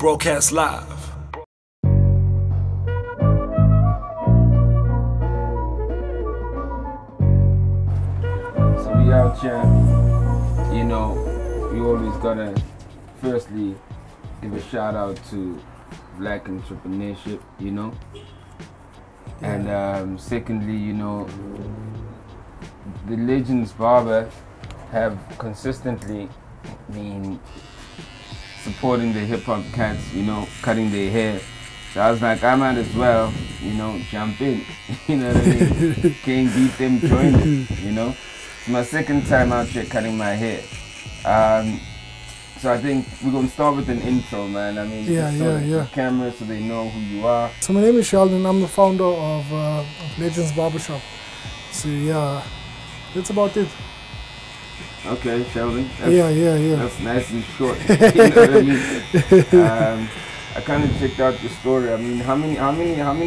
Broadcast live. So we out here, you know, we always gotta firstly give a shout out to black entrepreneurship, you know, and secondly, you know, the Legendary Barber have consistently been supporting the hip hop cats, you know, cutting their hair. So I was like, I might as well, you know, jump in. You know what I mean? Can't beat them, join them, you know. It's my second time out here cutting my hair. So I think we're going to start with an intro, man. I mean, the camera so they know who you are. So my name is Sheldon. I'm the founder of Legend's Barbershop. So yeah, that's about it. Okay, Sheldon. That's That's nice and short. You know what I mean? I kind of checked out your story. I mean, how many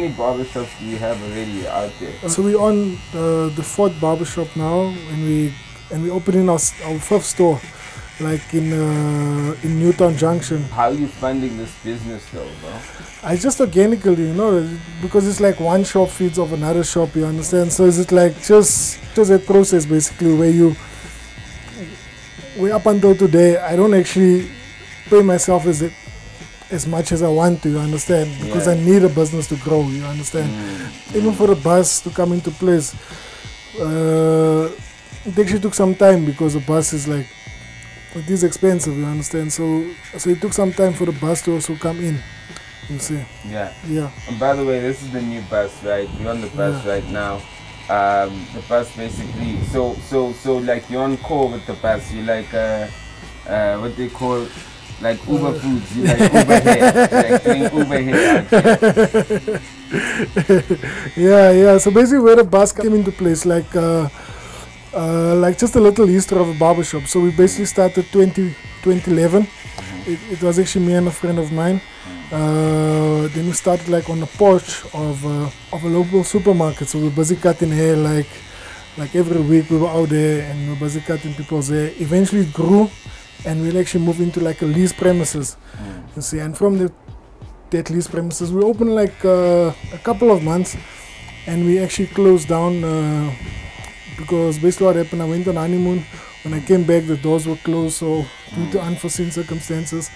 barbershops do you have already out there? So we're on the 4th barbershop now, and we opening our 5th store, like in Newtown Junction. How are you funding this business though, bro? I just organically, you know, because it's like one shop feeds of another shop. You understand? So it's like just a process basically where up until today, I don't actually pay myself as much as I want to, you understand? Because I need a business to grow, you understand? Even for the bus to come into place, it actually took some time because the bus is like, it is expensive, you understand? So it took some time for the bus to also come in, you see? Yeah. Yeah. And by the way, this is the new bus, right? We're on the bus right now. The bus basically, so like you're on call with the bus, you like what they call like Uber foods, you like Uber hair, like doing Uber hair out here. Yeah, so basically where the bus came into place, like just a little history of a barbershop. So we basically started 2011. It was actually me and a friend of mine. Then we started like on the porch of a local supermarket. So we were busy cutting hair like every week we were out there and we were busy cutting people's hair. Eventually it grew and we'll actually move into like a lease premises. You see, and from that lease premises we opened like a couple of months and we actually closed down because basically what happened, I went on honeymoon. When I came back the doors were closed, so due to unforeseen circumstances.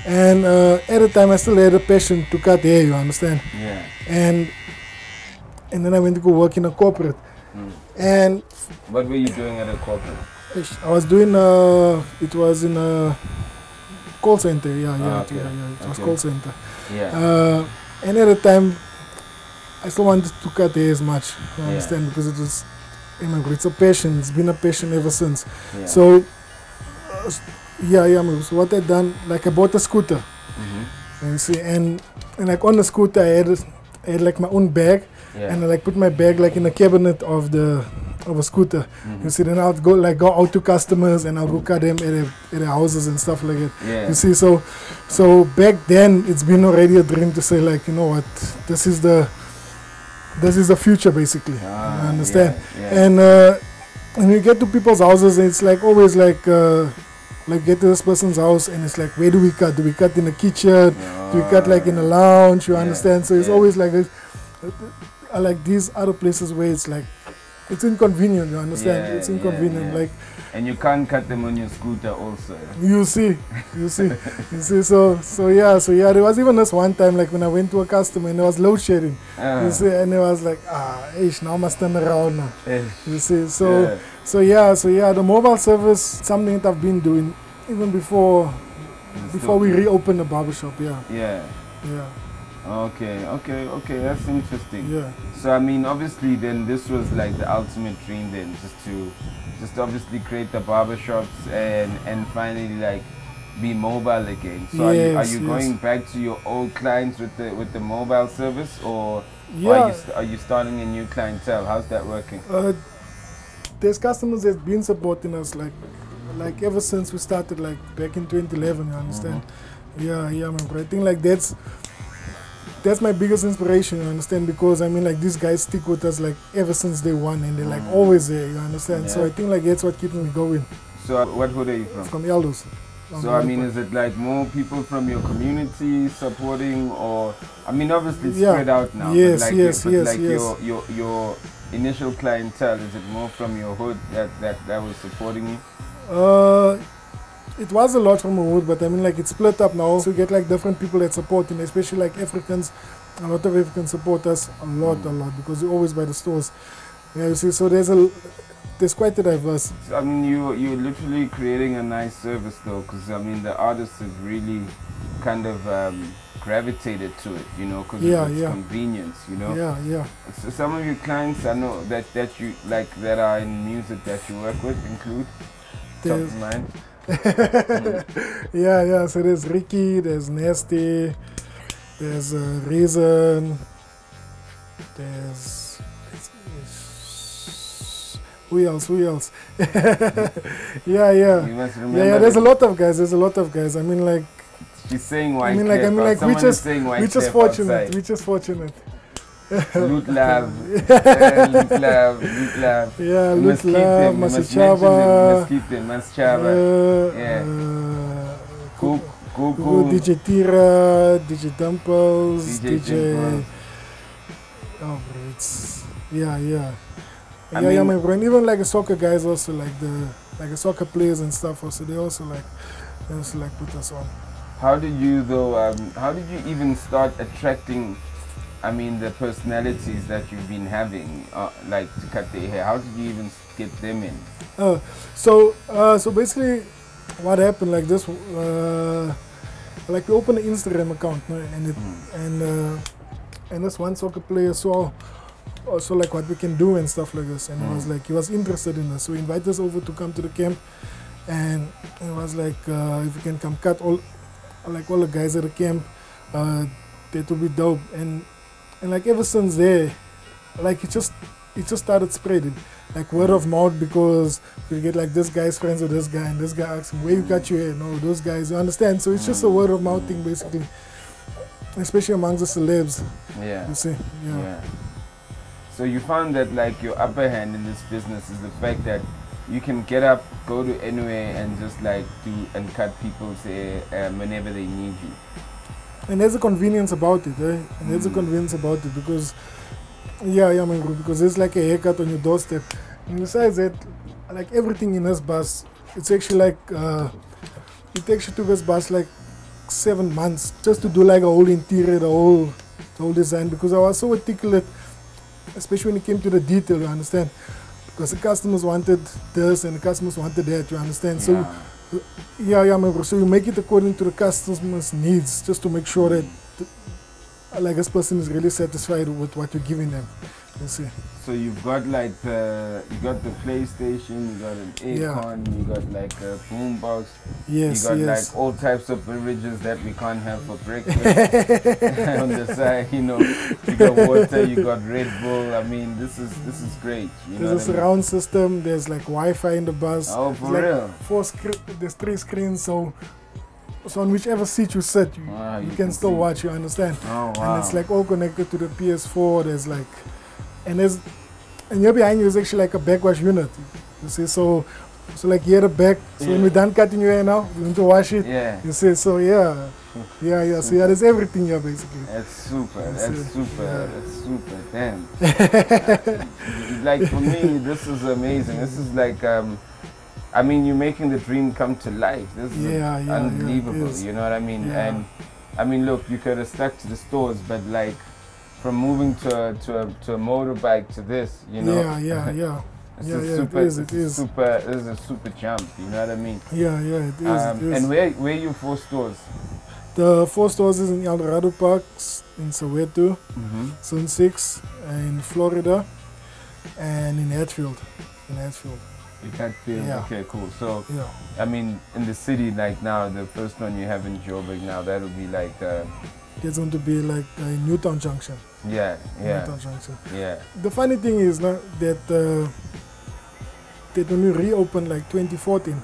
And at the time I still had a passion to cut hair, you understand? Yeah. And then I went to go work in a corporate. And what were you doing at a corporate? I was doing it was in a call center, it was call center. Yeah. And at the time I still wanted to cut hair as much, you understand, because it was, it's a passion, it's been a passion ever since. Yeah. So so what I done, like I bought a scooter, you see, and like on the scooter I had like my own bag, and I like put my bag like in the cabinet of a scooter. You see, then I'll go out to customers and I'll go cut them at their houses and stuff like that. Yeah. You see, so back then it's been already a dream to say like, you know what, this is the future basically. You understand? And you get to people's houses and it's like always like get to this person's house and it's like, where do we cut? Do we cut in the kitchen? Do we cut like in a lounge? You understand? So it's always like like these other places where it's like, it's inconvenient, you understand? It's inconvenient. Like, and you can't cut them on your scooter also. You see. So there was even this one time like when I went to a customer and there was load shedding. You see, and it was like, now I must turn around now. You see, so the mobile service, something that I've been doing even before we reopened the barbershop. Yeah. Okay, that's interesting. Yeah. So I mean, obviously then this was like the ultimate dream then, just obviously create the barbershops and finally like be mobile again. So are you going back to your old clients with the mobile service, or are you starting a new clientele? How's that working? There's customers that's been supporting us like ever since we started like back in 2011, you understand? Yeah, man. But I think like that's my biggest inspiration, you understand, because I mean like these guys stick with us like ever since day one and they're like always there, you understand? So I think like that's what keeps me going. So what hood are you from? From Eldos. So I mean, is it like more people from your community supporting, or I mean, obviously it's spread out now. Yes, but like, yes, but yes, like yes. your initial clientele, is it more from your hood that was supporting you? It was a lot from the hood, but I mean, like, it's split up now. So you get like different people that support him, especially like Africans. A lot of Africans support us a lot, because we're always by the stores. Yeah, you see, so there's quite a diverse. I mean, you're literally creating a nice service though, because I mean the artists have really kind of gravitated to it, you know, because it's convenience, you know. Yeah. So some of your clients I know that you like that are in music that you work with include top of mind. Yeah. So there's Ricky, there's Nasty, there's Reason, there's who else? Yeah. You must remember. Yeah. There's a lot of guys. I mean, like. She's saying white. We're just fortunate. Loot Love. Loot Love. Yeah, Loot Love, Masichaba. Masichaba. Yeah. Cool. DJ Tira, DJ Dumples, DJ. Oh, it's. Yeah, my friend. Even like the soccer guys also like the soccer players and stuff also they also put us on. How did you even start attracting, I mean, the personalities that you've been having, like to cut their hair? How did you even get them in? So basically, what happened like this? Like we opened an Instagram account, no? And this one soccer player saw also like what we can do and stuff like this, and he was interested in us. So he invited us over to come to the camp, and it was like if we can come cut all the guys at the camp, that would be dope. And like ever since there, like it just started spreading, like word of mouth, because we get like this guy's friends with this guy, and this guy asks him where you cut your hair. No, those guys, you understand? So it's just a word of mouth thing basically, especially amongst the celebs. Yeah. You see. Yeah. So you found that like your upper hand in this business is the fact that you can get up, go to anywhere, and just like do and cut people's hair whenever they need you. And there's a convenience about it, eh? And there's a convenience about it because, because there's like a haircut on your doorstep. And besides that, like everything in this bus, it's actually like, it actually took us bus like 7 months just to do like a whole interior, the whole design, because I was so articulate, especially when it came to the detail, you understand? Because the customers wanted this and the customers wanted that, you understand? So, so you make it according to the customer's needs, just to make sure that like this person is really satisfied with what you're giving them. You see. So you've got like the PlayStation, you got an aircon, you got like a boombox, you got like all types of beverages that we can't have for breakfast. On the side, you know, you got water, you got Red Bull. I mean, this is great. There's a surround system. There's like Wi-Fi in the bus. Oh, for real? There's 3 screens, so on whichever seat you sit, you can still watch. You understand? Oh, wow. And it's like all connected to the PS4. There's like. And you're behind you is actually like a backwash unit. You see, so like here the back. So when we're done cutting your hair now, we need to wash it. Yeah. You see, so yeah. So there's everything here basically. That's super. That's super. Damn. Like for me, this is amazing. This is like, I mean, you're making the dream come to life. This is unbelievable. You know what I mean? Yeah. And I mean, look, you could have stuck to the stores, but like. From moving to a motorbike to this, you know. This is a super jump. You know what I mean? Yeah, it is. And where are your 4 stores? The 4 stores is in El Dorado Parks, in Soweto, Zone 6, in Florida, and in Hatfield. Okay, cool. So, I mean, in the city, like now, the first one you have in Joburg now, that'll be like. It's going to be like Newtown Junction. Newtown Junction. Yeah. The funny thing is now that when we reopened like 2014,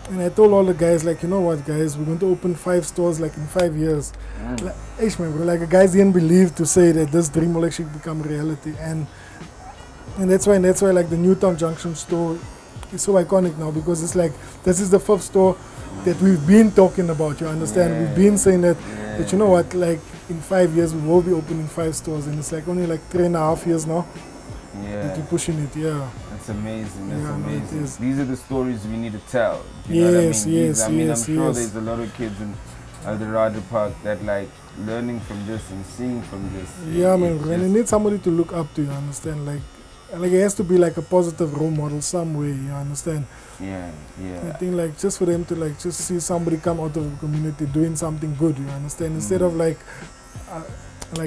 and I told all the guys like, you know what, guys, we're going to open 5 stores like in 5 years. Like the guys didn't believe to say that this dream will actually become reality, and that's why like the Newtown Junction store is so iconic now, because it's like this is the 5th store. that we've been talking about. You understand? We've been saying that you know what, like in 5 years we will be opening 5 stores, and it's like only like 3.5 years now. Yeah. Keep pushing it. Yeah. That's amazing. That's Yeah, no, it amazing. is. These are the stories we need to tell. You know what I mean? Yes, I mean, yes, I'm sure yes. there's a lot of kids in El Dorado Park that like learning from this and seeing from this. Yeah, man. And you need somebody to look up to. You understand? Like it has to be like a positive role model some way. You understand? Yeah, yeah. I think like just for them to like just see somebody come out of the community doing something good. You understand? Instead of like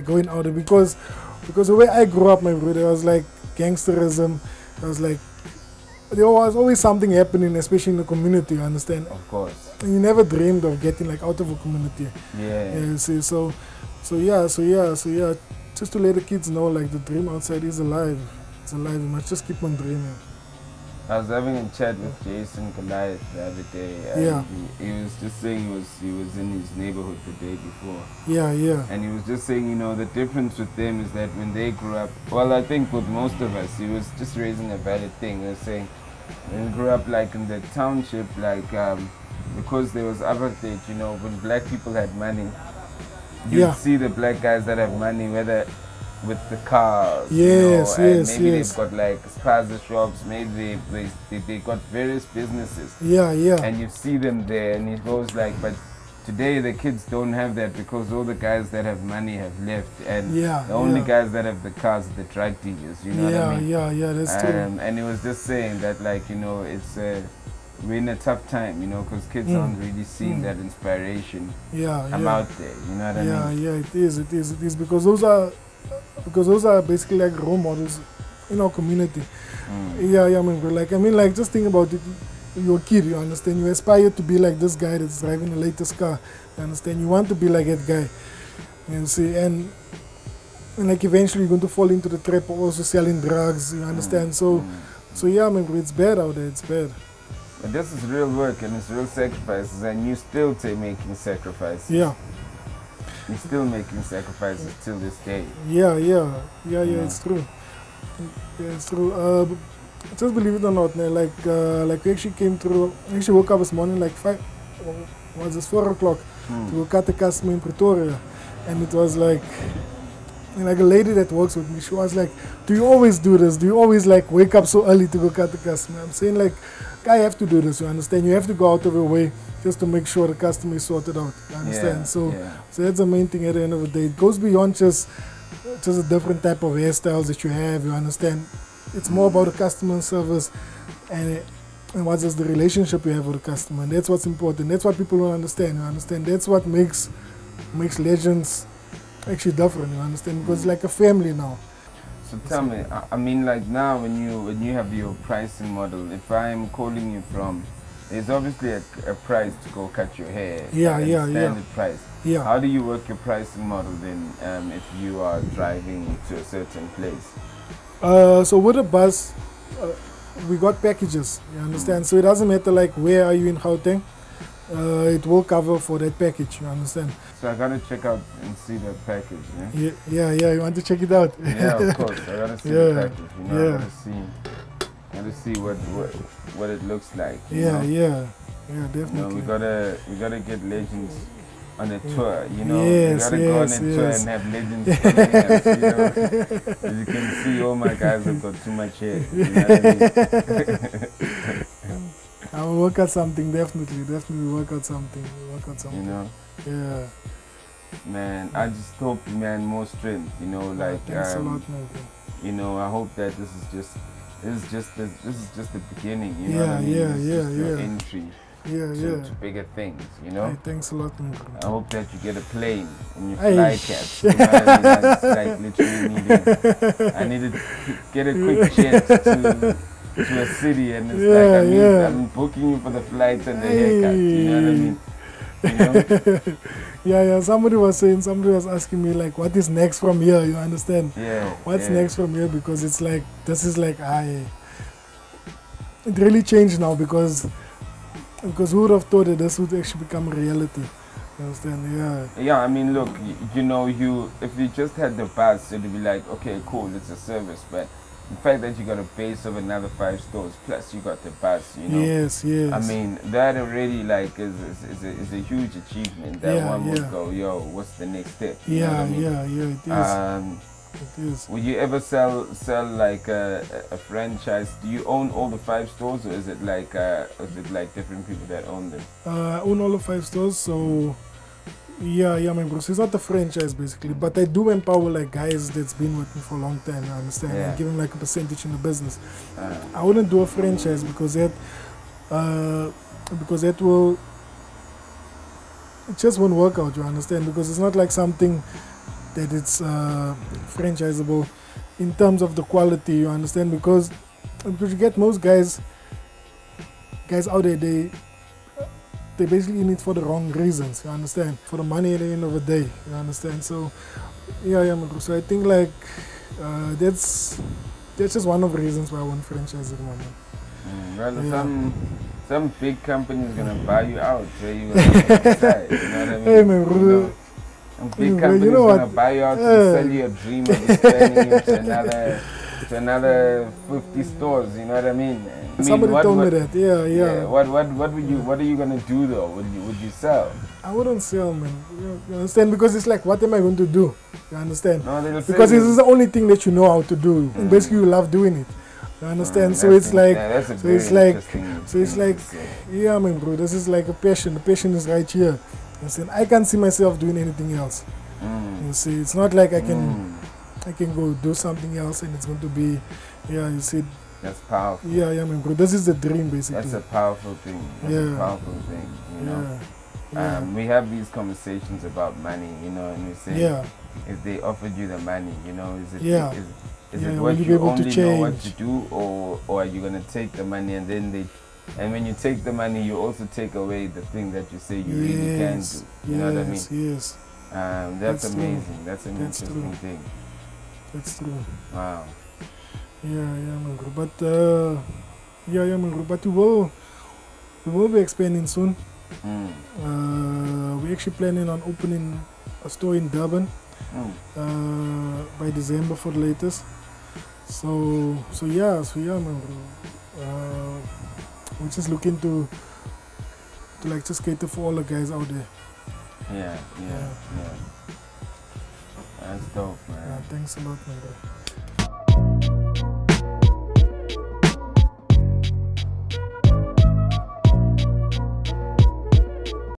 going out there, because the way I grew up, my brother, there was like gangsterism. There was like there was always something happening, especially in the community. You understand? Of course. And you never dreamed of getting like out of a community. Yeah. You see, so yeah. Just to let the kids know, like the dream outside is alive. It's alive. You must just keep on dreaming. I was having a chat with Jason Goliath the other day. And he was just saying he was in his neighborhood the day before. Yeah. And he was just saying, you know, the difference with them is that when they grew up, well, I think with most of us, he was just raising a valid thing. He was saying, when we grew up like in the township, like because there was apartheid, you know, when black people had money, you'd see the black guys that have money, whether with the cars, yes, you know, and yes, maybe yes. they've got like spaza shops, maybe they got various businesses. Yeah. And you see them there, and it goes like, but today the kids don't have that because all the guys that have money have left, and the only guys that have the cars are the drug dealers. You know what I mean? Yeah, that's true. And he was just saying that, like, you know, it's we're in a tough time, you know, because kids aren't really seeing that inspiration. I'm out there. You know what I mean? Yeah, it is because those are basically like role models in our community. I mean, like just think about it. You're a kid, you understand? You aspire to be like this guy that's driving the latest car. You understand? You want to be like that guy. You see, and like eventually you're going to fall into the trap of also selling drugs. You understand? So yeah, man, it's bad out there. It's bad. But this is real work and it's real sacrifices, and you still making sacrifices. Yeah. You're still making sacrifices till this day. Yeah, it's true. Yeah, it's true. Just believe it or not, like we actually came through, I actually woke up this morning like 4 o'clock to go cut a customer in Pretoria. And it was like a lady that works with me, she was like, do you always do this? Do you always like wake up so early to go cut the customer? I'm saying like, I have to do this, you understand? You have to go out of your way just to make sure the customer is sorted out, you understand? So that's the main thing at the end of the day. It goes beyond just a different type of hairstyles that you have, you understand? It's more about the customer service and what's just the relationship you have with the customer. And that's what's important. That's what people don't understand, you understand? That's what makes Legends actually different, you understand? Because it's like a family now. So tell me, I mean, like now when you have your pricing model, if I'm calling you from, there's obviously a price to go cut your hair. Standard price. Yeah. How do you work your pricing model then if you are driving to a certain place? So with a bus, we got packages, you understand? So it doesn't matter like where are you in Gauteng, it will cover for that package, you understand? So I gotta check out and see the package, yeah? Yeah, you want to check it out? Yeah, of course, I gotta see the package, you know, I gotta see what it looks like. Yeah, definitely. You know, we gotta get Legends on a tour, you know. We gotta go on a tour and have Legends following us, you know. As you can see, all my guys have got too much hair. You know what I mean? I will work out something, definitely work out something. You know? Yeah. Man, I just hope, man, more strength, you know, like thanks a lot, man. you know, I hope that this is just the beginning, you know what I mean? Your entry to bigger things, you know? Hey, thanks a lot, man. I hope that you get a plane and you fly cats. You know what I mean? That's like literally I need to get a quick jet to a city, and it's I'm booking you for the flight and the haircut, you know what I mean? You know? Somebody was asking me like, what is next from here, you understand? What's next from here? Because it's like, this is like, it really changed now because who would have thought that this would actually become a reality? You understand? Yeah, I mean, look, you know, if you just had the bus, it'd be like, okay, cool, it's a service, but the fact that you got a base of another 5 stores plus you got the bus, you know. Yes, yes. I mean, that already like is a huge achievement. That one would go, yo, what's the next step? You know what I mean? Yeah, it is. It is. Will you ever sell like a franchise? Do you own all the 5 stores, or is it like different people that own them? I own all the 5 stores, so yeah, man, bro. So it's not a franchise basically, but I do empower like guys that's been with me for a long time. I understand. Yeah. I give them like a percentage in the business. I wouldn't do a franchise because that will, it just won't work out. You understand? Because it's not like something that it's franchisable in terms of the quality. You understand? Because you get most guys out there, they basically in it for the wrong reasons. You understand? For the money at the end of the day. You understand? So yeah, man. So I think like that's just one of the reasons why I want franchise at the moment. Well, some big company is gonna buy you out, where you outside. You know what I mean? Hey man, bro. Some big company is gonna buy you out and sell you a dream of expanding you to another 50 stores. You know what I mean? Somebody told me that. Yeah. What are you gonna do though? Would you sell? I wouldn't sell, man. You understand? Because it's like, what am I going to do? You understand? No, because this is the only thing that you know how to do. And basically, you love doing it. You understand? So it's like, yeah, man, bro. This is like a passion. The passion is right here. You understand? I can't see myself doing anything else. You see, it's not like I can go do something else and it's going to be, you see. That's powerful. Yeah, man, bro. This is the dream, basically. That's a powerful thing. That's a powerful thing, you know. We have these conversations about money, you know, and we say, if they offered you the money, you know, is it what you only know what to do, or are you gonna take the money and then when you take the money, you also take away the thing that you say you really can do. You know what I mean? Yes. That's amazing. That's an interesting thing. That's true. Wow. Yeah, man, bro. But man, bro. But we will be expanding soon. We're actually planning on opening a store in Durban by December for the latest. So yeah, man, bro. We're just looking to like just cater for all the guys out there. Yeah. That's dope, man. Thanks a lot, man, bro.